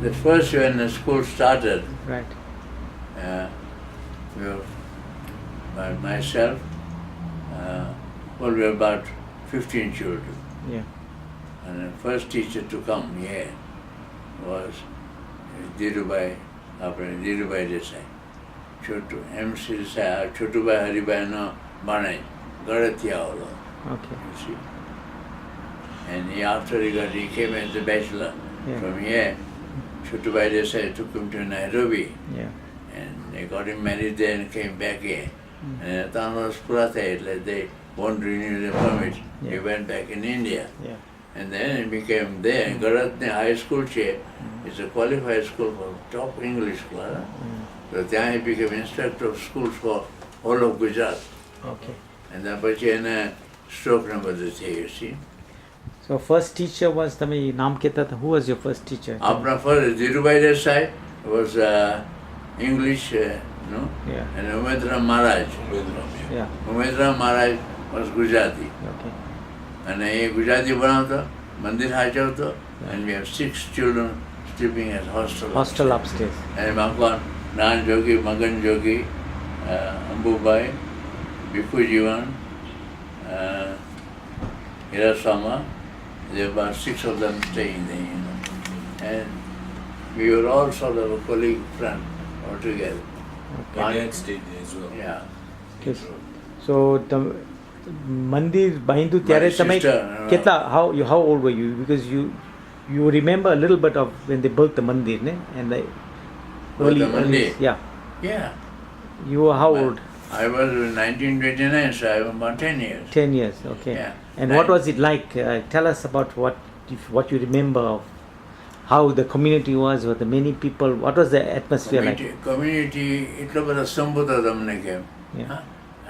the first when the school started, Right. we were, by myself, we were about 15 children. Yeah. And the first teacher to come here was Dilip, Dilip Desai. Chotu, MC Desai, Chotu Bhai Haribai no Banai, Garatia Olo. Okay. You see. And after he came as a bachelor from here, Chotu Bhai Desai took him to Nairobi. Yeah. And they got him married there and came back here. And the town was Purata, like they won't renew the permit. He went back in India. Yeah. And then he became there. Garatne High School chair is a qualified school for top English class. So then he became instructor of schools for all of Gujarat. Okay. And then પછી stroke number you see. So first teacher was તમે નામ કહેતા હતા. Who was your first teacher? Our first Dhirubhai Desai was English, no? Yeah. And Umedram Maharaj. Yeah. Umedram Maharaj was Gujarati. Okay. And he Gujarati બનાવતો, મંદિર હાચવતો, and we have 6 children sleeping at hostel. Hostel upstairs. And Makwan, Nan Jogi, Magan Jogi, Ambubai, Bhikkhu Jivan, Hirasama. There were about 6 of them staying there, you know. And we were all sort of a colleague friend altogether. My dad stayed there as well. Yeah. Okay. So the મંદિર બાંધ્યું ત્યારે તમે કેટલા how old were you? Because you remember a little bit of when they built the mandir, ne? And the early mandir? Yeah. Yeah. You were how old? I was in 1929, so I was about 10 years. 10 years, okay. Yeah. And what was it like? Tell us about what you remember of how the community was, with the many people. What was the atmosphere like? Community, એટલો બધો સંબોધો તમને કેમ? Yeah.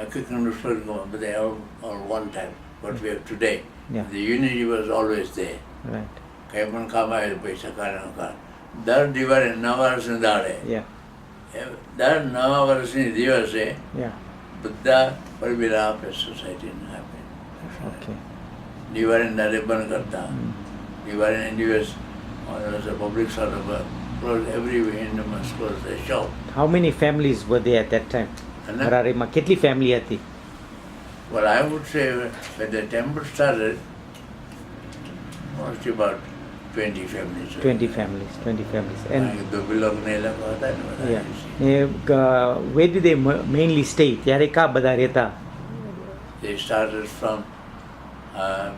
I couldn't understand, but they all one time, what we have today. Yeah. The unity was always there. Right. કંઈ પણ કામ આવે પૈસા કાઢ દર દિવાળે નવા વર્ષની દાડે Yeah. દર નવા વર્ષની દિવસે Yeah. બધા પરબીરા આપે સોસાયટીને આપે. Okay. દિવાળીને દાડે બંધ કરતા. દિવાળીના દિવસ public sort of close every Hindu must close their shop. How many families were there at that time? Harareમાં કેટલી family હતી? Well, I would say when the temple started, mostly about 20 families. 20 families. And the belong yeah. Where did they mainly stay? ત્યારે કા બધા રહેતા? They started from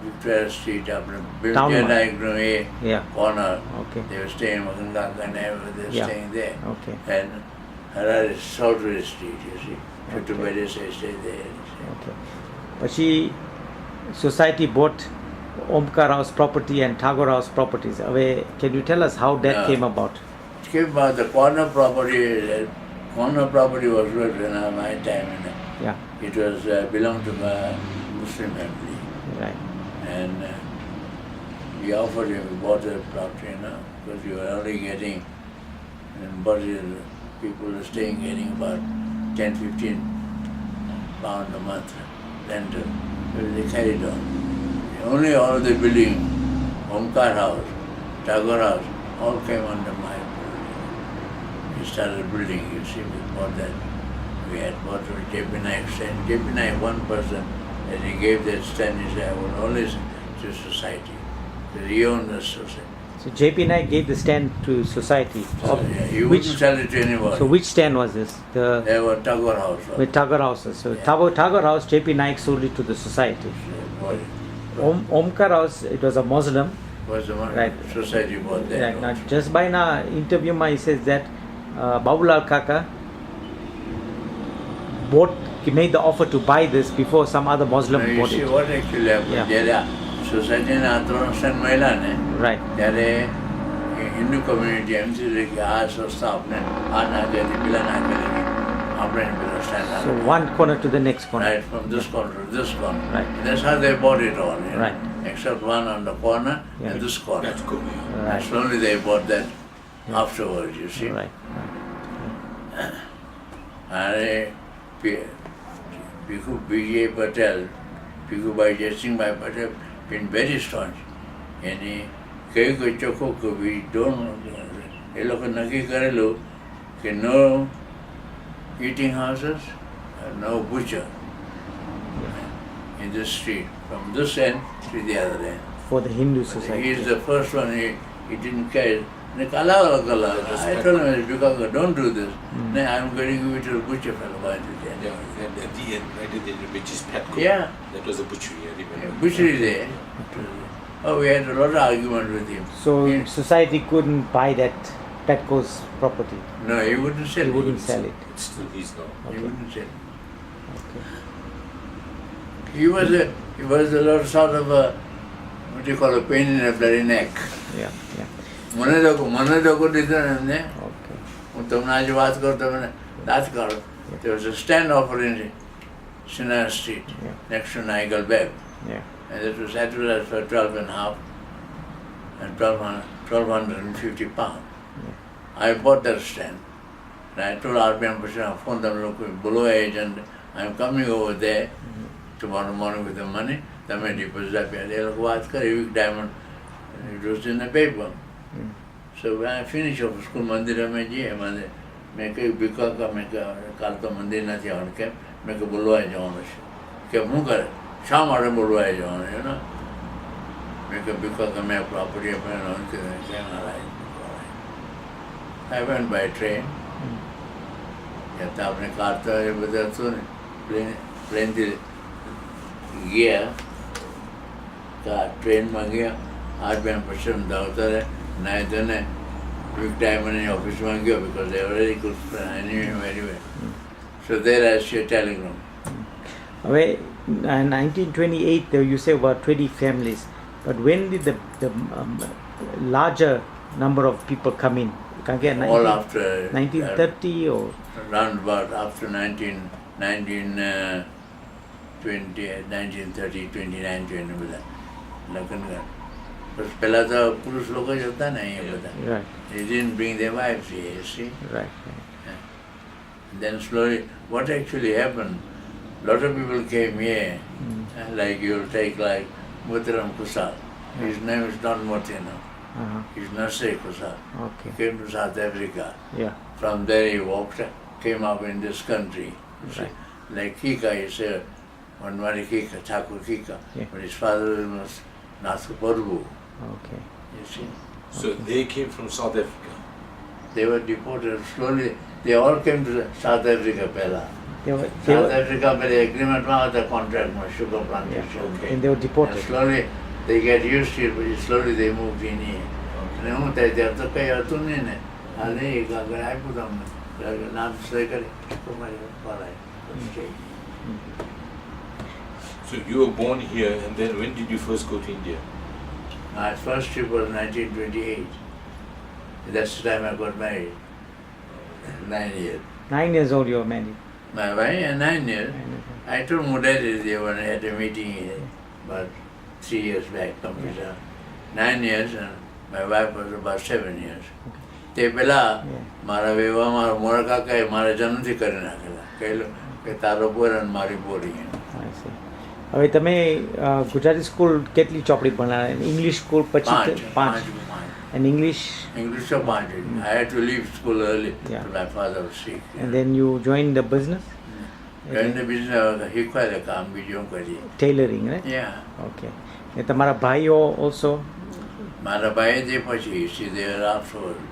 Victoria Street, Town Diagonal corner. Okay. They were staying in Maganga and they were staying there. Okay. And Harare Southway Street, you see. Chutubade stay there. Okay. પછી society bought Omkar House property and Tagore House properties. Can you tell us how that came about? It came about the corner property. Corner property was built in my time. Yeah. It was belonged to a Muslim family. Right. And we offered him, we bought the property, because we were only getting, people were staying, getting about 10-15 pounds a month rental. So they carried on. Only all the building, Omkar House, Tagore House, all came under my building. We started building, you see, we bought that. We had bought a J.P. Naik stand. J.P. Naik, one person, and he gave that stand, he said, I will only to society. Because he owned the society. So J.P. Naik gave the stand to society. So, he wouldn't sell it to anyone. So which stand was this? There were Tagore House. With Tagore Houses. So Tagore House, J.P. Naik sold it to the society. Omkar House, it was a Muslim. Was the one Right. society bought there. Right. Now, just by now interview, he says that Babulal Kaka made the offer to buy this before some other Muslim You bought see it. what actually happened? Yeah. Society na atronastan mahila ne. Right. ત્યારે Hindu community એમ છે કે આ સંસ્થા આપણે આ ના કરી પેલા ના કરી આપણે પેલા stand So one corner to the next corner. right from this corner to this corner. Right. That's how they bought it all. You know? Right. Except one on the corner Yeah. and this corner. That's cool. Right. And slowly they bought that afterwards. You see. Right. And Bhikkhu B.J. Patel, Bhikkhu Bhai Jasing Bhai Patel, been very staunch. And he we don't એ લોકો નક્કી કરેલું કે no eating houses, no butcher in the street, from this end to the other end. For the Hindu He society. is the first one, he didn't care. I told him, because don't do this. I am going to give it to the butcher fellow. Why did you? Yeah, and at the end, right at the end, which is Petco. Yeah. That was a butchery, I remember. Butchery there. Oh, we had a lot of argument with him. So He- society couldn't buy that Petco's property. No, he wouldn't sell He it. wouldn't sell it. It's still his now. He wouldn't sell it. Okay. He was a lot sort of a, what do you call, a pain in the bloody neck. Yeah, yeah. મને લોકો દીધો ને એમને Okay. હું તમને આજે વાત કરું તમે દાંત કાઢો. There was a stand offer in Sinai Street Yeah. next to Nigel Beb. Yeah. And it was advertised for 12 and a half and 1250 pounds. I bought that stand. And I told RBM person, I phoned them, look, below agent, I'm coming over there tomorrow morning with the money. They deposit up here. They look, what you diamond? It was in the paper. So when I finished off school, Mandira mein ji, मैं कहीं बिका का मैं काल तो मंदिर न थी और क्या मैं को बुलवाए जाऊँ क्या मुँह करे शाम आरे बुलवाए जाऊँ है ना मैं को बिका का मैं प्रॉपर्टी अपने नॉन के क्या ना लाए I went by train या तो आपने कार तो ये बता तो प्लेन थी गया का ट्रेन में गया आज मैं पश्चिम दावता है नहीं तो ने big time in the office में गया because they were very good friends. I knew him very well. So there I see a telegram. Okay, in 1928, you say about 20 families. But when did the larger number of people come in? All after 1930 or round about after 1930, 29, 20 બધા લગ્ન કર. બસ પહેલા તો પુરુષ લોકો જ હતા ને અહીંયા બધા. right, They didn't bring their wives here, you see. right, Then slowly, what actually happened, a lot of people came here, like you'll take like Muthiram Kusal. His name is not Muthi now. uh-huh. He's Nasir Kusal. Okay, Came to South Africa. yeah, From there he walked, came up in this country. You see. Right. Like Kika, he said, Manwari Kika, Thakur Kika. Yeah. But his father was Nasu Porbu, okay, you see. So they came from South Africa. They were deported slowly. They all came to South Africa, Pella. they South were, Africa, but the agreement was the contract was sugar plantation. Okay. and they were And deported. slowly they get used to it, but slowly they moved in here. And હું ત્યાં તો કઈ હતું નહીં ને હાલે એક આગળ આપ્યું તમને નામ સહી કરી તમારી પડાય. So you were born here, and then when did you first go to India? My first trip was 1928. That's the time I got married. 9 years. 9 years old you were married. My wife, 9 years. 9 years old. I told Mudari they when I had a meeting here, about 3 years back, computer. 9 years, and my wife was about 7 years. તે પેલા મારા વિવાહ મારા મોરા કાકાએ મારા જન્મથી કરી નાખેલા કહેલું કે તારો પોર અને મારી પોરી. I see. હવે તમે ગુજરાતી સ્કૂલ કેટલી ચોપડી ભણાવે ઇંગ્લિશ સ્કૂલ પછી પાંચ and English English તો 5. I had to leave school early Yeah. because my father was sick. and then you joined the business Join the business, શીખવાડે કામ બીજું કરી. tailoring, right? Yeah. Okay. and તમારા ભાઈઓ also મારા ભાઈ જે પછી see they were afterwards.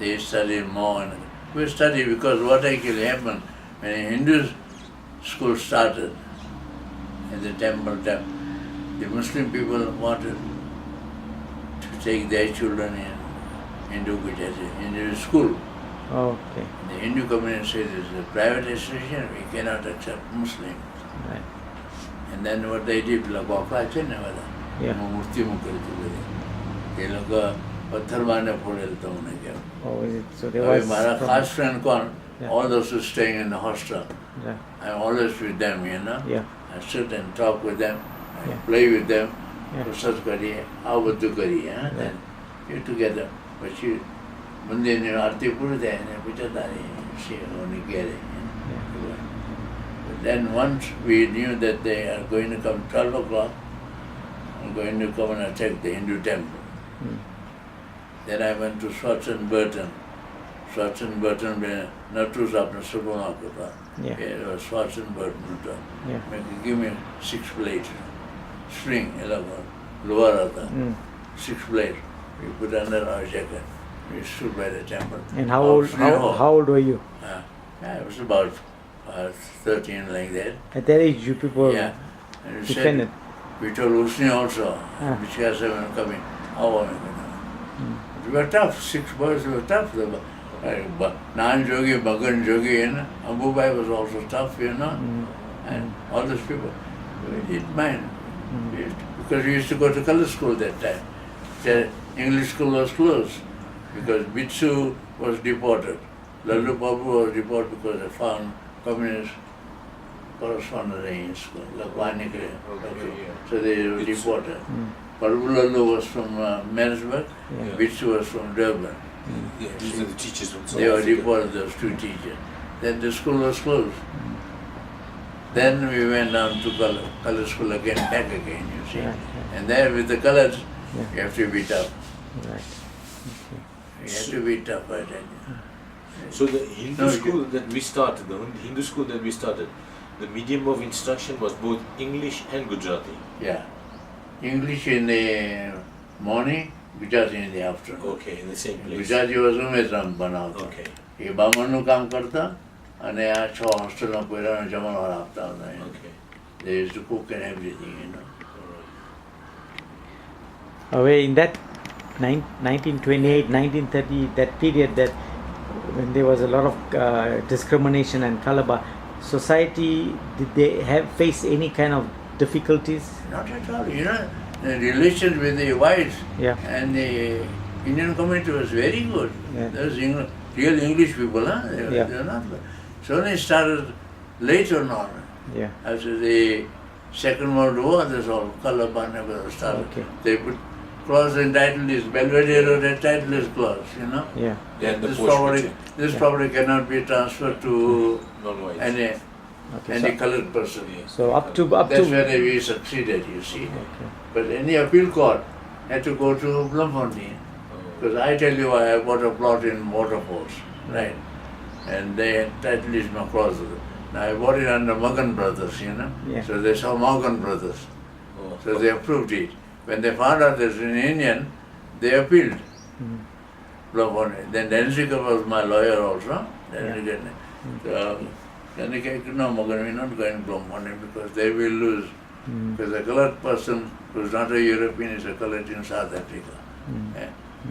They studied more and we studied because what actually happened when a Hindu school started in the temple, the Muslim people wanted to take their children in Hindu school. okay, The Hindu community said this is a private institution, we cannot accept Muslims. right, And then what they did, like Baka છે ને બધા Yeah. મૂર્તિ મૂકેલી હતી બધી એ લોકો પથ્થર બાંધે ફોડેલ તો મને કહેવાય. oh is it so there હવે was મારા from- ખાસ friend કોણ? Yeah. All those who are staying in the hostel. yeah, I'm always with them, you know. yeah, I sit and talk with them, I Yeah. play with them, Yeah. research કરીએ, આ બધું કરીએ. Then you together. પછી મંદિરની આરતી પૂરી થાય ને પછી તારી શેરોની ઘેરે. But then once we knew that they are going to come 12 o'clock, I'm going to come and attack the Hindu temple. Then I went to Swartz and Burton. Swartz and Burton में नटू साहब ने सुबह को था. Yeah. It was Swartz and Burton था. Yeah. Give me 6 plates, string, lower आता. 6 plates. We put under our jacket. We stood by the temple. And how old were you? I was about 13 like that. At that age, you people Yeah. And we dependent. said, we told Usni also, which guys are coming, how are we going to? We were tough, 6 boys were tough. Nan Jogi, Bhagat Jogi, Ambubai was also tough, and all those people. We didn't mind. Because we used to go to color school that time. The English school was closed because Bitsu was deported. Lallu Babu was deported because they found communist correspondence in school, so they were deported. Lallu was from Mansburg, Bitsu was from Durban. Yeah, these are the teachers themselves. They were deported, those 2 teachers. Then the school was closed. Then we went down to color school again, back again, you see. And there with the colors, you have to be tough. Right. You have to be tough, I tell you. So the Hindu school that we started, the medium of instruction was both English and Gujarati. Yeah. English in the morning, Gujarati in the afternoon. Okay, in the same place. Gujarati was Umesram બનાવતો. Okay. એ બામણનું કામ કરતા અને આ 6 હોસ્ટેલનો પોયરાનો જમણવાર આપતા હતા. Okay. They used to cook and everything, In that 1928, 1930, that period that when there was a lot of discrimination and Kalaba, society, did they face any kind of difficulties? Not at all, the relations with the whites and the Indian community was very good. Those real English people, they were not good. So they started later on. After the Second World War, this all Kalaba never started. Okay. They put clause entitled is Belvedere, the title is clause, This property cannot be transferred to any colored person. So That's where we succeeded, you see. Okay. But any appeal court had to go to Bloemfontein. Because I tell you, I bought a plot in Waterfalls, right? And they had title is no clause. Now I bought it under Magan brothers, So they saw Magan brothers. So they approved it. When they found out there's an Indian, they appealed. Then Denziker was my lawyer also. Then they said, no, Magan, we're not going to Bloemfontein because they will lose. Because a colored person who's not a European is a colored in South Africa.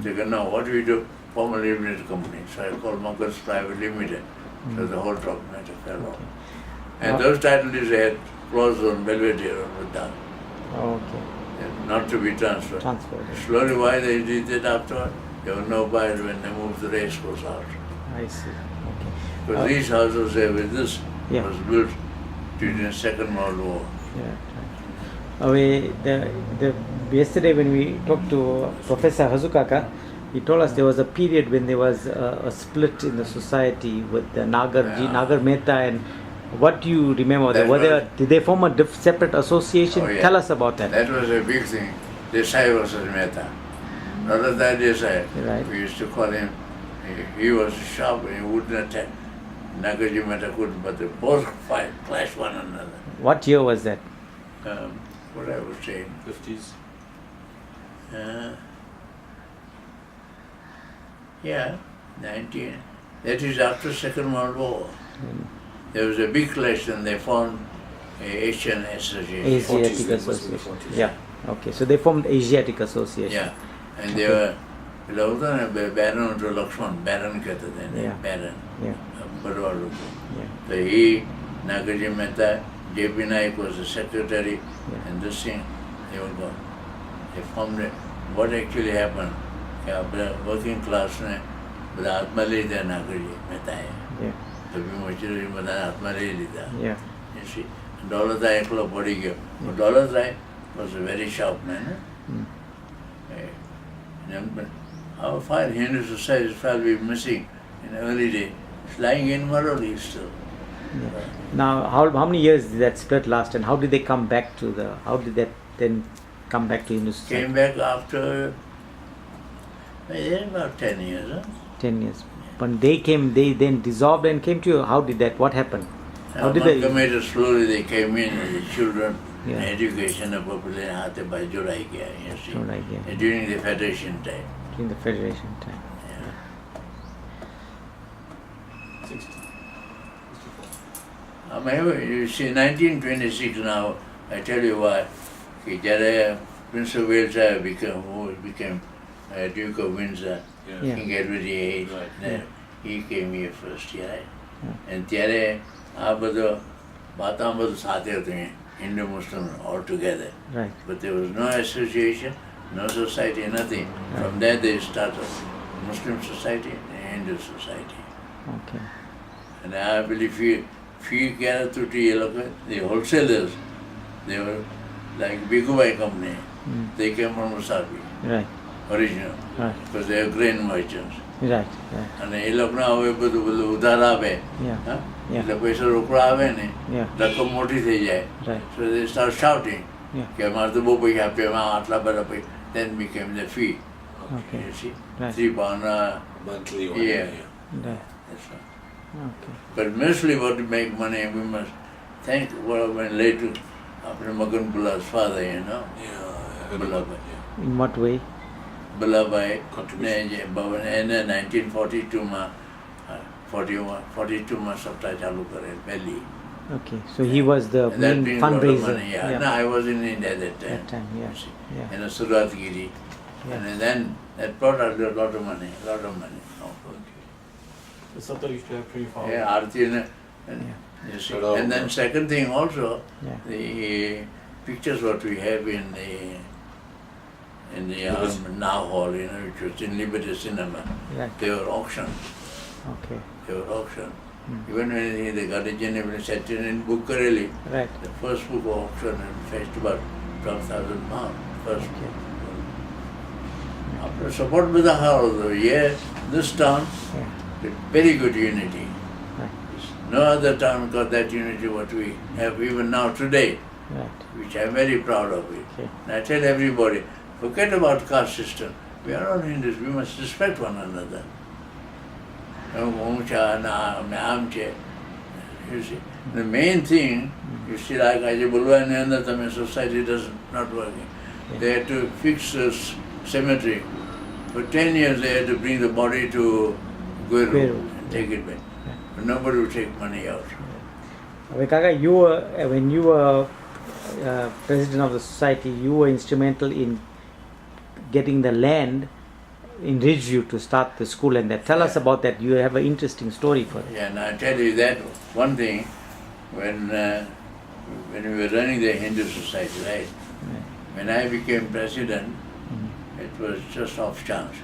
They said, no, what do we do? Form a limited company. So I called Magan's Private Limited. So the whole job matter fell off. And those titles had clause on Belvedere with that. Okay. Not to be transferred. Slowly, why they did it afterward, there were no buyers when they moved the race course out. I see. Okay. Because these houses there with this was built during the Second World War. Yesterday when we talked to Professor Hazukaka, he told us there was a period when there was a split in the society with the Nagar Mehta and what do you remember? Did they form a separate association? Tell us about that. That was a big thing. Desai versus Mehta. Radha Desai, we used to call him, he was sharp and he wouldn't attack. Nagaji Mehta couldn't, but they both clash one another. What year was that? What I was saying. 50s? Yeah, 19. That is after Second World War. There was a big clash and they formed Asian Association. Asiatic Association. Yeah. Okay. So they formed Asiatic Association. Yeah. And they were Baron to Lakshman, Baron kehte the Baron. Yeah. Badwalu. So he, Nagaji Mehta, J.P. Naik was the secretary, and this thing, they were gone. They formed it. What actually happened? Working class ne બધા હાથમાં લઈ લીધા નાગરિકે મહેતાએ તો મજૂરી બધા હાથમાં લઈ લીધા. You see, Dolatai એકલો પડી ગયો. Dolatai was a very sharp man. Our file, Hindoo Society file we missing in early day. It's lying in Maroli still. Now, how many years did that split last, and how did they come back to how did that then come back to Hindoo Society? Came back after Yeah, about 10 years. Huh? 10 years. But they then dissolved and came to you. How did that? What happened? How did they? Slowly they came in, the children, Yeah. education, and population, हाथे by जुड़ाई गया, you see. Juड़ाई गया. During the Federation time. During the Federation time. Yeah. 60. 64. I mean, you see, 1926 now, I tell you why. Jare Prince of Wales became Duke of Windsor, Yeah. King Edward VIII. Right. Then he came here first, yeah. Yeah. And ત્યારે આ બધો વાતાવરણ બધું સાથે હતું Hindu Muslim all together. Right. But there was no association, no society, nothing. From there they started Muslim society and Hindu society. Okay. And I believe few characters, the wholesalers, they were like Bigubai company. They came from Wasabi, Right. original, Right. because they are grain merchants. Right. Right. અને એ લોકોના હવે બધું ઉધાર આવે, Yeah. હા? Yeah. એટલે પૈસા રોકડા આવે ને, Yeah. રકમ મોટી થઈ જાય. Right. So they start shouting, Yeah. કે અમારે તો બહુ પૈસા આપે, એમાં આટલા બધા પૈસા. Then became the fee. Okay. You see? Right. £3, Monthly or Yeah. Right. that's right. Okay. But mostly what to make money, we must thank what went later, after Magan Bulla's father, you know. Yeah. Bullabai. Yeah. In what way? Bullabai, Contribution. and 1942 માં 42 માં સપ્તાહ ચાલુ કરે પહેલી. Okay. So he was the And that main brings a lot of fundraiser. money, yeah. No, I was in India that time. That time. Yeah. you see. Yeah. In a Suratgiri. Yeah. And then that brought us a lot of money, The Satar used to have pretty far. Yeah, Aarti and Yeah. you see. Hello. And then second thing also, Yeah. the pictures what we have in the Now Hall, you know, which was in Liberty Cinema, Right. they were auctioned. Okay. They were auctioned. Even when the Guardian set in Bukareli, Right. the first book auction and fetched about £12,000. First. Okay. After support with the house, yeah, this town, Yeah. with very good unity. Right. No other town got that unity what we have even now today, Right. which I'm very proud of it. Okay. And I tell everybody, forget about caste system. We are all Hindus, we must respect one another. You see, the main thing, you see, like I say, society does not working. They had to fix this cemetery. For 10 years they had to bring the body to Gweru Gweru, and take it back. But nobody would take money out. Okay, Kaka, you were when you were president of the society, you were instrumental in getting the land in Ridgeview to start the school and that. Tell us about that. You have an interesting story for it. Yeah, and I tell you that one thing, when we were running the Hindu Society, right? When I became president, it was just off chance.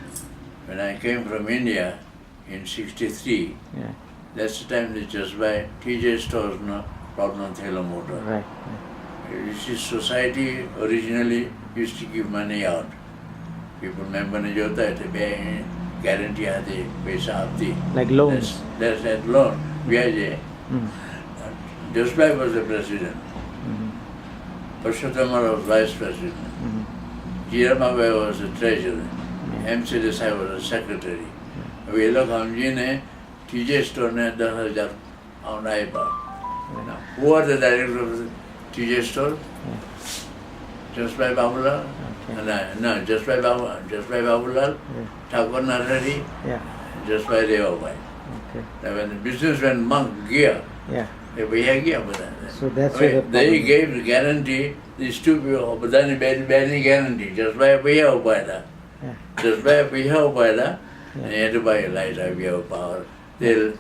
When I came from India in '63, Yeah. that's the time they just buy TJ stores, no problem thela motor. Right. You see, society originally used to give money out. People member ne jota hai, bank guarantee aati, paisa aapti. Like loans. That's that loan. Vyaje. Mm. Jasbhai was the president. Purushottam was vice president. Jiramabai was the treasurer. MC Desai was the secretary. We look Hamji TJ store ne 10,000 pound iPad. Who are the director of the TJ store? Jasbhai Babulal? No, Jasbhai Babulal, Thakur Narhari, Yeah. Jasbhai Devabai. Okay. Now when the business went monk gear, Yeah. we had gear with that. So that's where the They problem- gave the guarantee, these two people, but then barely guarantee, just by a payout by that. Yeah. Just by a payout by that, Yeah. and you had to buy a light, I have power. They'll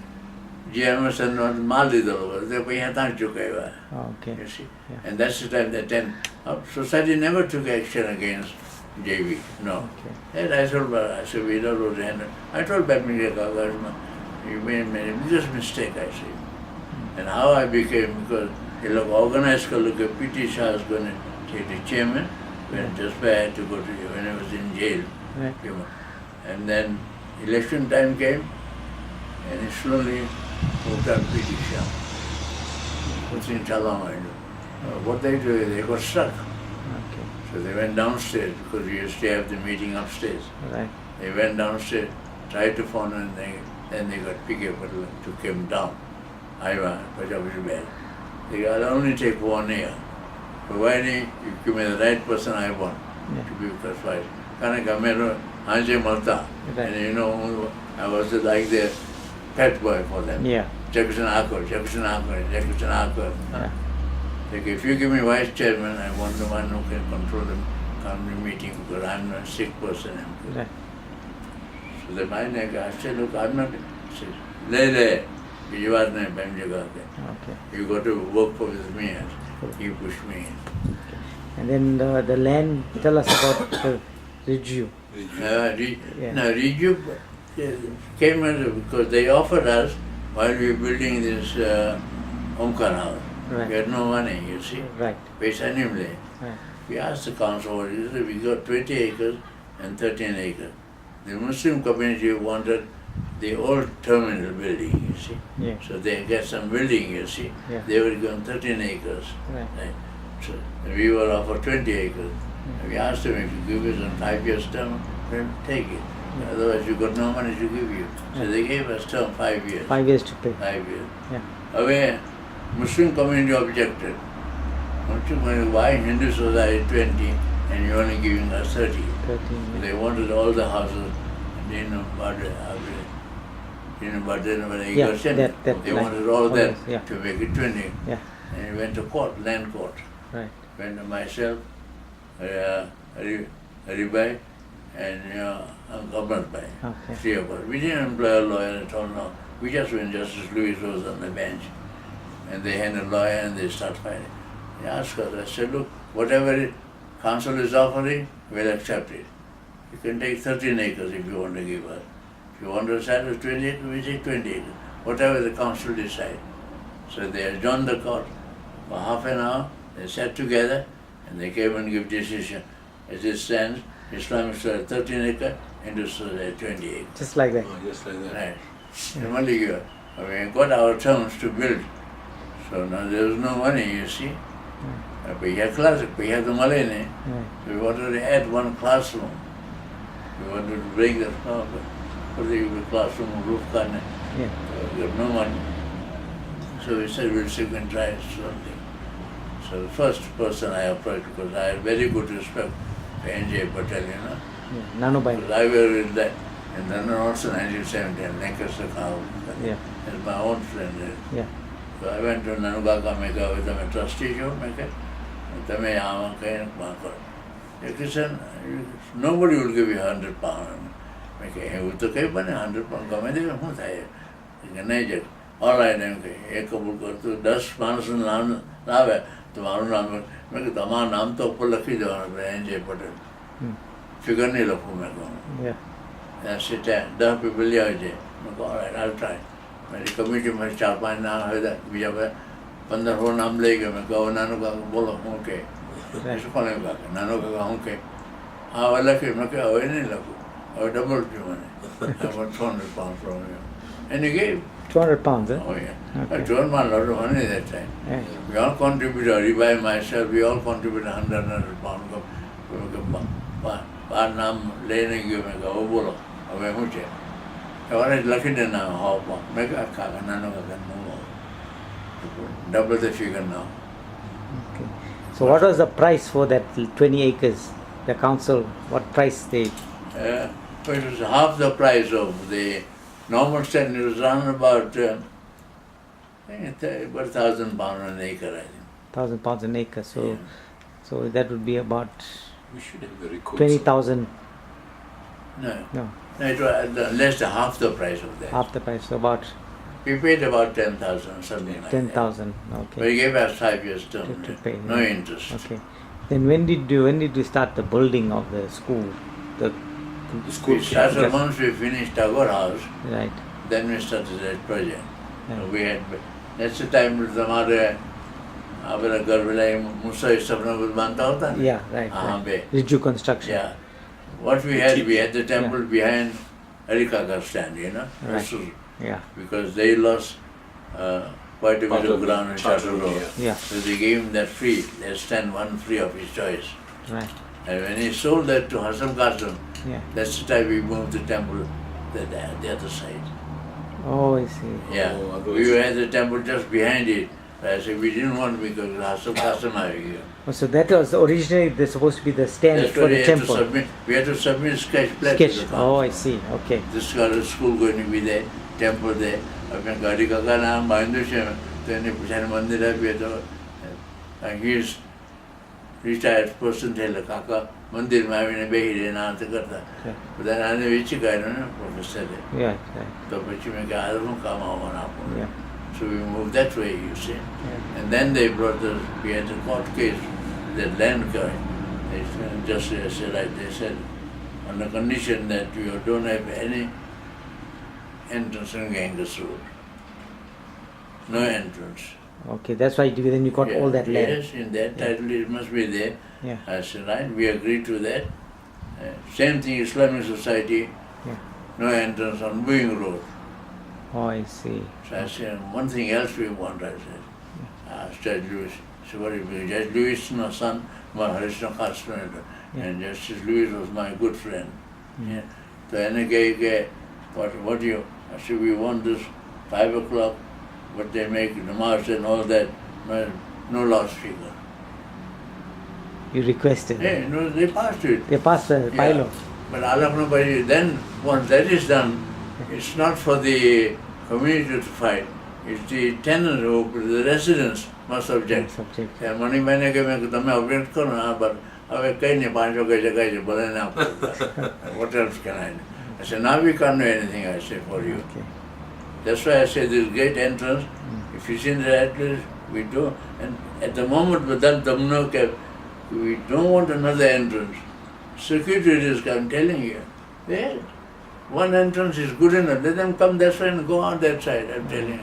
GMS and not Mali, they pay a thank you. Okay. You see? Yeah. And that's the time that then society never took action against JV. No. Okay. And I said, we don't know the hand. I told Badminton, you made a biggest mistake, I said. And how I became, because he look organized, look at PT Shah was going to take the chairman, when just I had to go to when I was in jail. Right. You know. And then election time came, and he slowly moved up PT Shah. What's in Chalam, what they do is they got stuck. Okay. So they went downstairs because we used to have the meeting upstairs. Right. They went downstairs, tried to phone, and then they got picked up and took him down. I went, they got only take 1 year. Providing you give me the right person I want to be classified. And you know, I was like the pet boy for them. Yeah. Jackson Akor. Like if you give me vice chairman, I want the one who can control the company meeting because I'm a sick person. Right. So the mind I said, look, I'm not. He said, you are not Okay. You got to work for with me. He pushed me in. And then the land, tell us about the Riju. Riju came because they offered us while we were building this Omkar house. Right. We had no money, you see. Right. Right. We asked the council what it is. We got 20 acres and 13 acres. The Muslim community wanted the old terminal building, you see. Yeah. So they get some building, you see. Yeah. They were given 13 acres. Right. So we were offered 20 acres. We asked them, if you give us a 5 years term, then take it. Otherwise you got no money to give you. So they gave us term 5 years. 5 years to pay. 5 years. Yeah. Away, Muslim community objected. Why Hindoo Society 20 and you're only giving us 30? 13. Yeah. They wanted all the houses, they wanted all that Yeah. to make it 20. Yeah. And we went to court, land court. Right. Went to myself, Haribai, and Kamarbai. Okay. 3 of us. We didn't employ a lawyer at all, no. We just went, Justice Louis was on the bench. And they had a lawyer and they start fighting. They asked us, I said, look, whatever council is offering, we'll accept it. You can take 13 acres if you want to give us. If you want to sell us 20 acres, we take 20 acres. Whatever the council decide. So they adjourned the court for half an hour, they sat together and they came and give decision. As it stands, Islamic Society 13 acres, Hindu Society 20 acres. Just like that. Oh, just like that. Right. And only we got our terms to build. So now there was no money, you see. We had the money. Right. So we wanted to add one classroom. We wanted to break the classroom roof. Yeah. We got no money. So we said we'll see if we can try something. So the first person I approached, because I had very good respect for N.J. Patel, you know. Yeah. Nanubai. Because I was in that, and then also 1970, and Lancaster Cow. Yeah. As my own friend. Yeah. So I went to Nanugaka Meka with them a trustee show, Meka. Nobody will give you £100. Meka, to keep £100. All right, एक कबूल कर तो 10 मानस नाम नाम है तुम्हारा नाम मैं कि तुम्हारा नाम तो ऊपर लिख ही दो N.J. Patel फिगर नहीं लिखूँ मैं कहूँ ऐसे 10 people लिया मुझे मैं कह all right, I'll try मेरी कमेटी में 4-5 नाम है बीजा पे 15 नाम ले गए मैं कहा नानू का बोलो हूँ के इसको कौन है कहा नानू का हूँ के हाँ वाला के मैं कहा वही नहीं लगू और डबल क्यों मैंने I want £200 from him and he gave £200, eh? Oh yeah. Okay. I told my lot of money that time. Yeah. We all contributed, by myself, we all contributed £100 बार नाम लेने की मैं कहा वो बोलो अब मैं मुझे और लकी ने नाम हाउ पा मैं कहा नानो का no double the figure now. Okay. So what was the price for that 20 acres? The council, what price they? It was half the price of the normal standard. It was around about £1,000 an acre, I think. £1,000 an acre. So, Yeah. so that would be about We should have the records. 20,000. No, No, it was less than half the price of that. half the price. So about We paid about 10,000, something like that. 10,000. But Okay. he gave us 5 years term, To pay, no yeah. interest. Okay. Then when did you start the building of the school? The school We started Yes. once we finished Tagore House, right. then we started that project. Yeah. So we had, that's the time with हमारे हमारा घर वाला मुसा इस सब ना कुछ बनता होता ना Yeah, right. हाँ बे Riju construction. yeah what we had the temple behind Arikaka stand, you know, Right. Rasul, Yeah. because they lost quite a Part bit of of ground in Charter Charter Road, Road. Yeah. So they gave him that free, they stand one free of his choice. Right. And when he sold that to Hassan Kassim, Yeah. that's the time we moved the temple to the other side. Oh, I see. Yeah, Oh, we had the temple just behind it. I said we didn't want because Hassan Kassim are here. Oh, so that was originally they're supposed to be the stand That's for why the temple. we had to submit sketch plans Sketch. to the Oh, I council. see. Okay. This kind of school going to be there, temple there. अपने गाड़ी का नाम हिंदू से तो इन्हें पुछाने मंदिर है भी तो he is retired person थे काका मंदिर में आने बेही रहना तो करता उधर आने विच गए ना प्रोफेसर है Yeah. Right. तो बच्चे में क्या आदमी काम आवा ना आपको Yeah. so we moved that way you see Yeah. and then they brought the we had a court case that land guy they just said like they said on the condition that you don't have any entrance in Ganges Road. No entrance. Okay. That's why then you got all that land. Yes, in that title it must be there. Yeah. I said, right, we agreed to that. Same thing, Islamic Society, Yeah. no entrance on Boeing Road. Oh, I see. So I said, one thing else we want, I said. Judge Lewis. So what if Judge Lewis, my son, my Harishna Kastan, and Justice Lewis was my good friend. Yeah. So any what do you? I said, we want this 5 o'clock, but they make namaz and all that, no loudspeaker. You requested. Hey, no, they passed it. They passed the bylaw. But nobody, then once that is done, it's not for the community to fight. It's the tenants the residents must object. Subject. Money मैंने के मैं तुम्हें object करो ना, but अब कहीं नहीं 500 की जगह से बोले ना आपको. What else can I do? I said, now we can't do anything, I say, for you. Okay. That's why I say this great entrance, if it's in the right place, we do. And at the moment, with that, we don't want another entrance. Security risk, I'm telling you. Yes. One entrance is good enough. Let them come that side and go on that side, I'm telling you.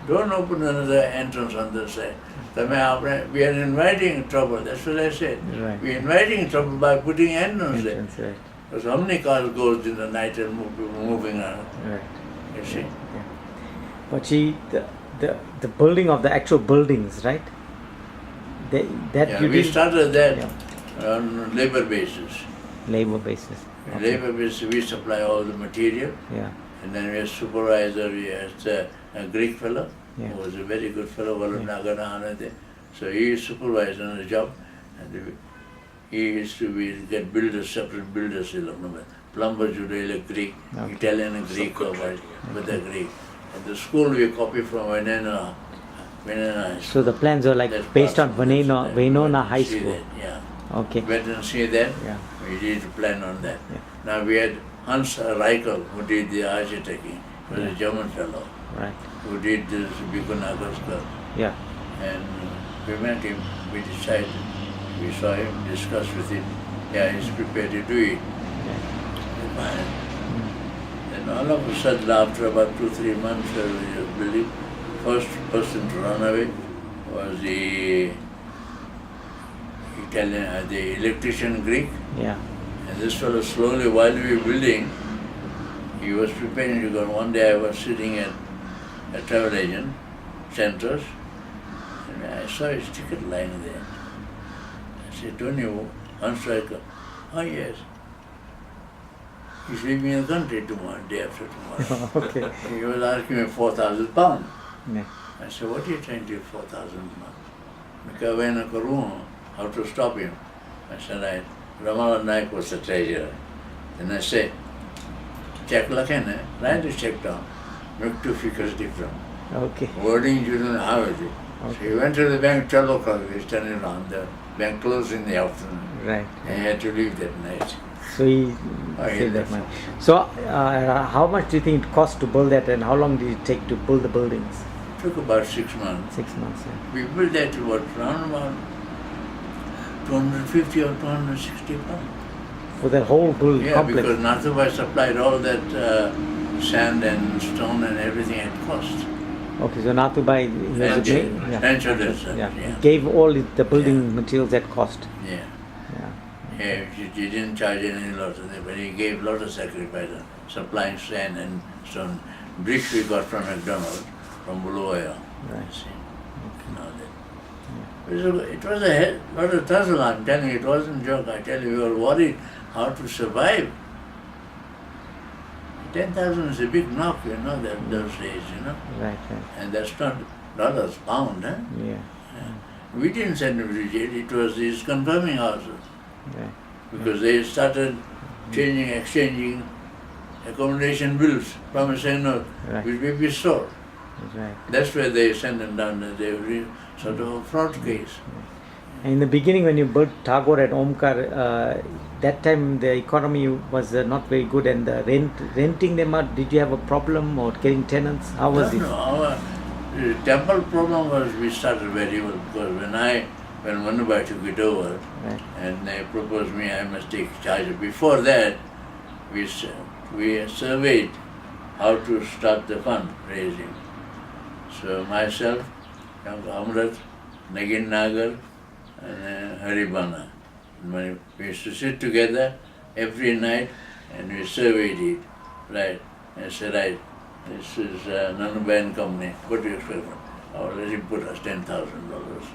Don't open another entrance on this side. We are inviting trouble, that's what I said. Right. We are inviting trouble by putting entrance there. Entrance, right. Because how many cars goes in the night and moving around, Right. you see? But the building of the actual buildings, right? Yeah, you we did started that on labor basis. labor basis. On labor basis, we supply all the material, Yeah. and then we have supervisor, we had a Greek fellow, Yeah. who was a very good fellow, so he is supervisor on the job, and he used to get builders, separate builders, plumbers, Greek, Okay. Italian and Greek, with the Greek. And the school we copy from Venena. So the plans are like That's based on part of it. Venona High See School. that, yeah. Okay. Went and see that. Yeah. We did a plan on that. Yeah. Now we had Hans Reichel, who did the architecting, was a German fellow, Right. who did this Bikunagarskar. Yeah. And we met him, we decided, we saw him, discussed with him, yeah, he's prepared to do it. Fine. Then all of a sudden, after about 2-3 months, Dilip, first person to run away was the Italian, the electrician Greek. Yeah. And this fellow slowly, while we were building, he was preparing to go. One day I was sitting at a travel agent, Centros, and I saw his ticket lying there. I said, don't you, Hans Reichel? Oh yes. He's leaving the country tomorrow, day after tomorrow. Okay. He was asking me 4,000 pounds. Yeah. I said, what are you trying to do 4,000 pounds? How to stop him? I said, Ramal Naik was the treasurer. Then I said, check lakhen, write the check down. Make 2 figures different. Okay. Wording you don't know how is it. So he went to the bank 12 o'clock, he's turning around. The bank closed in the afternoon. Right. And he had to leave that night. So he Oh, he saved that left. money. So how much do you think it cost to build that, and how long did it take to build the buildings? Took about 6 months. 6 months. Yeah. We built that around about 250 or 260 pounds. For the whole Yeah, complex. because Nathubai supplied all that sand and stone and everything at cost. Okay, so Nathubai gave all the building materials at cost. Yeah. Yeah. Yeah, he didn't charge any lot of it, but he gave a lot of sacrifice, supplying sand and stone. Bricks we got from McDonald's, from Buluwaya. Right. See, and all that. It was a lot of tussle, I'm telling you, it wasn't a joke. I tell you, we were worried how to survive. 10,000 is a big knock, you know, those days, you know. Right. And that's not dollars, pound, huh? Yeah. We didn't send him to jail, it was these confirming houses. Right. Because they started exchanging accommodation bills, promising note, Right. which may be stored. Right. That's where they sent them down, and they were sort of a fraud case. In the beginning, when you built Tagore at Omkar, that time the economy was not very good, and the renting them out. Did you have a problem or getting tenants? How was it? No, our temple problem was we started very well, because when Manubai took it over, Right. and they proposed me I must take charge. Before that, we surveyed how to start the fund raising. So myself, young Amrat, Nagin Nagar, and Haribana. We used to sit together every night and we surveyed it. Right. And said, right, this is Nanubai and Company. What do you expect? Oh, let him put us $10,000.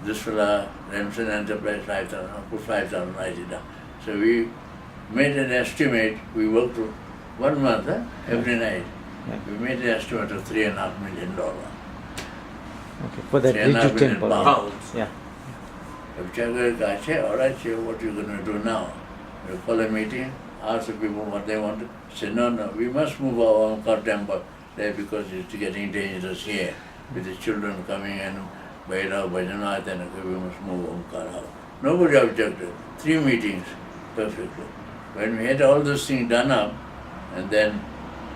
This fella, Remsen Enterprise, 5,000. I'll put 5,000, write it down. So we made an estimate. We worked 1 month, every night. Yeah. We made an estimate of $3.5 million. Okay, for the $3.5 Riju million temple. pounds. Yeah. If Chagar I say, all right, Chair, what are you going to do now? You call a meeting, ask the people what they want. Say, no, we must move our Omkar temple there because it's getting dangerous here with the children coming and Bhairava, Bhajanat, and we must move Omkar house. Nobody objected. 3 meetings, perfectly. When we had all those things done up, and then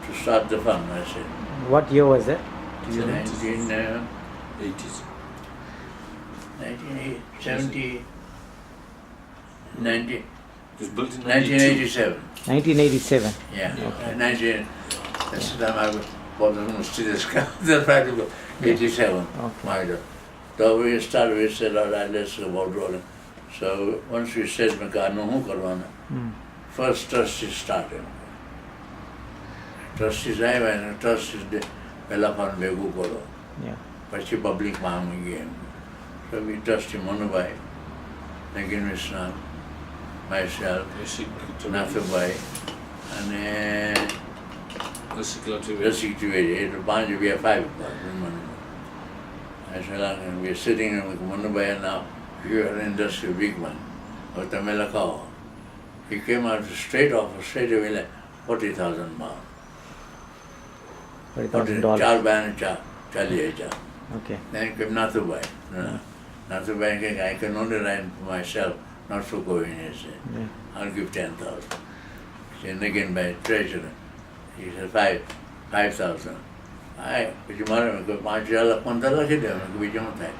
to start the fund, I said. What year was that? 80s. 1970, 90, It was built in 1987. 1987. Yeah, 19. That's the time I bought the Mercedes car. That's right, 87. Okay. My God. So we started, we said, all right, let's go about rolling. So once we said, first trustee started. Trustees આવ્યા અને trustees પહેલા પણ ભેગું કરો Yeah. પછી public માંગી ગઈ એમ. So we trustee Manubai, Nagin Vishnam, myself, Nathubai, અને Rasik Trivedi. It was 5, we are 5 of us in Manubai. I said, and we are sitting with Manubai now, you are an industrial big man. But તમે લખાવો. He came out straight away like 40,000 pounds. $40,000. 4 bayan 40,000. Okay. Then came Nathubai. Nathubai said, I can only write for myself, not for going. He said, Yeah. I'll give 10,000. He said, again by treasurer. He said, 5,000. પછી મારે 5,000 15 લખી દે બીજું શું થાય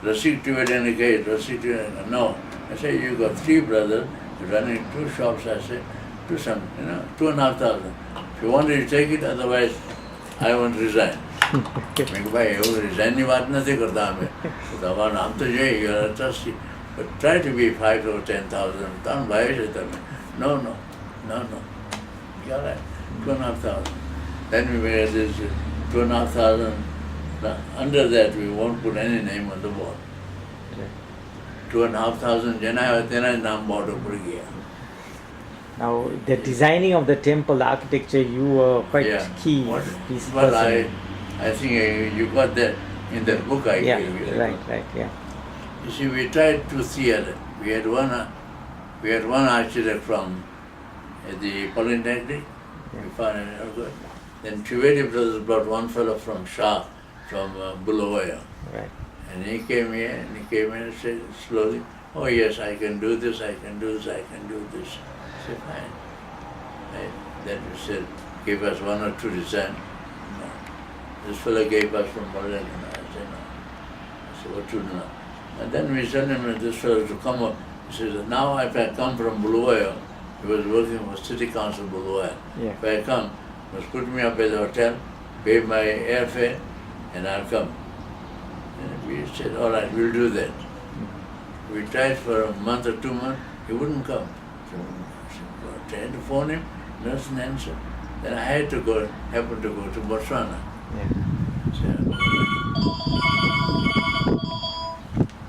રસિક ટીવેડિયાને કહી રસિક ટીવેડિયા no. I said, you got 3 brothers, you're running 2 shops. I said, do some, 2,500. If you want to take it, otherwise I won't resign. મેં કહ્યું ભાઈ એવું રિઝાઇનની વાત નથી કરતા અમે તમારું નામ તો જોઈએ you're a trustee, but try to be 5 or 10,000. ત્રણ ભાઈ છે તમે. No. You're right, 2,500. Then we made this 2,500. Under that we won't put any name on the board. 2,500 જેના હોય તેના જ નામ બોર્ડ ઉપર ગયા. Now, the designing of the temple, the architecture, you were quite key. Piece Well, person. I think you got that in the book I Yeah, gave you. right, yeah. You see, we tried to see it. We had one architect from the Polytechnic. Yeah. We found it all good. Then Trivedi brothers brought one fellow from Shah, from Bulawayo. Right. And he came here and said slowly, oh yes, I can do this, I can do this. I said, fine. Then we said, give us 1 or 2 designs. No. This fellow gave us from Polytechnic. I said, no. I said, what to do now? And then we sent him this fellow to come up. He says, now if I come from Bulawayo, he was working for City Council Bulawayo. Yeah. If I come, must put me up at the hotel, pay my airfare, and I'll come. And we said, all right, we'll do that. We tried for a month or 2 months, he wouldn't come. So I tried to phone him, doesn't answer. Then I had to happen to go to Botswana. Yeah. So,